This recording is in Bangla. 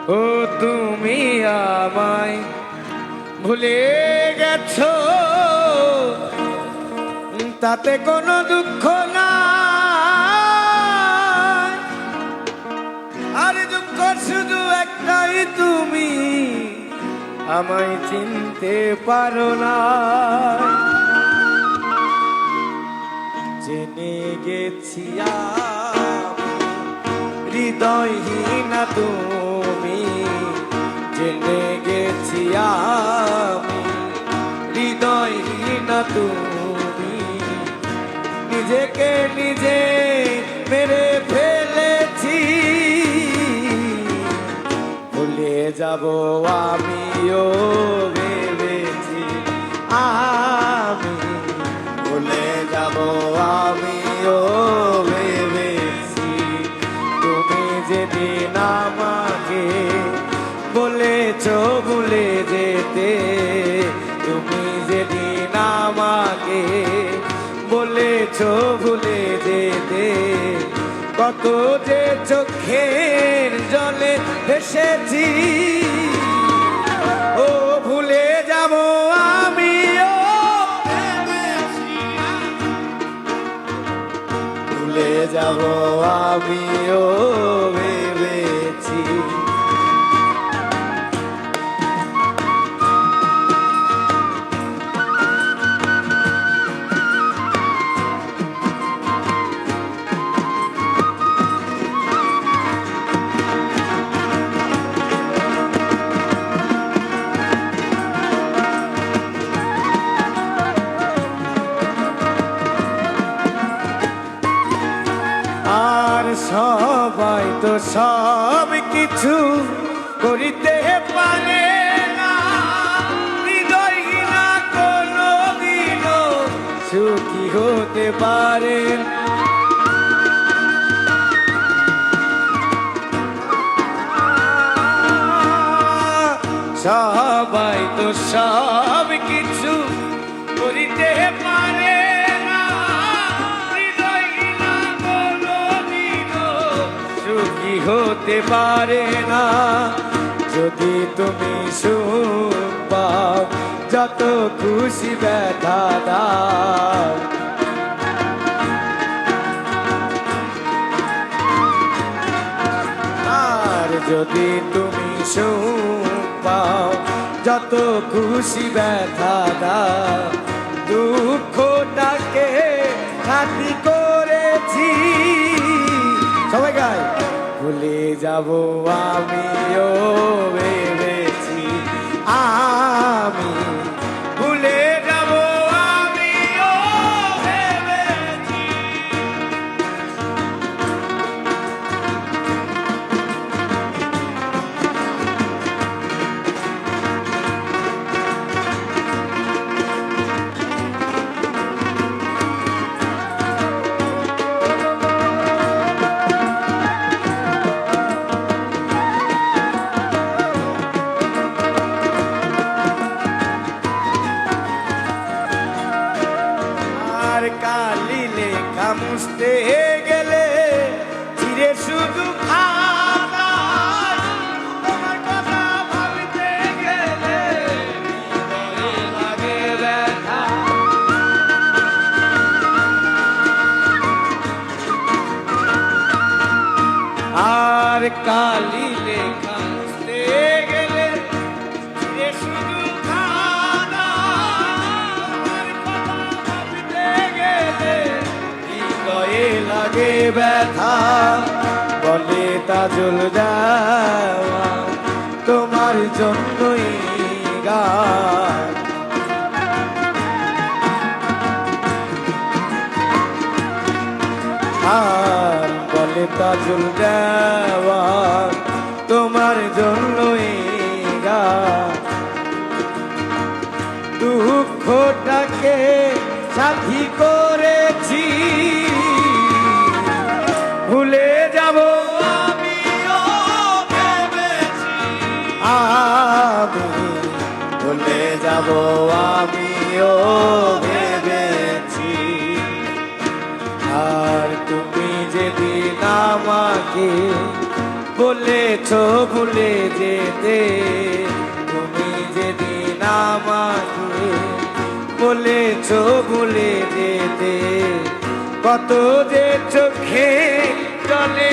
ও তুমি আমায় ভুলে গেছো, তাতে কোনো দুঃখ নাই। আর দুঃখ শুধু একটাই, তুমি আমায় চিনতে পারো না। জেনে গেছি হৃদয়হীনা তুমি, জেনে গেছি আমি হৃদয়হীনা তুমি। নিজেকে নিজে মেরে ফেলেছি, ভুলে যাব আমিও ভেবেছি। আমি ভুলে যাব আমিও ভেবেছি। তুমি যেদিন আমাকে বলেছো ভুলে যেতে, তুমি যেদিন আমাকে বলেছো ভুলে যেতে, কত যে চোখের জলে ভেসেছি। ও ভুলে যাব আমিও ভুলে যাব আমিও ভেবেছি। আর সবাই তো সব কিছু করিতে পারে না, হৃদয়হীনা কোনো দিনও সুখী হতে পারে না। সবাই তো সব কিছু করিতে পারে না, হৃদয়হীনা কোনো দিনও সুখী হতে পারে না। যদি তুমি সুখ পাও, যত খুশি ব্যথা দাও, আর যদি তুমি সুখ পাও, যত খুশি ব্যথা দাও, দুঃখটাকে সাথী করেছি। সবাই গায়, ভুলে যাব আমিও ভেবেছি। আমি ভুলে যাব আমিও ভেবেছি। আর কালি লেখা মুছতে গেলে চিরে শুধু খাতায়, তোমার কথা ভাবতে গেলে হৃদয়ে লাগে ব্যথা। আর কালি লেখা মুছতে গেলে চিরে শুধু লাগে ব্যথা। বলে তাজুল দেওয়া তোমার জন্যই গান, আর বলে তাজুল দেওয়া তোমার জন্যই গান। দুঃখটাকে সাথী করেছি, ভুলে যাব আমিও ভেবেছি। আমি ভুলে যাব আমিও ভেবেছি। আর তুমি যেদিন আমাকে বলেছ ভুলে যেতে তুমি যেদিন আমাকে, বলেছ ভুলে যেতে কত যে চোখে জলে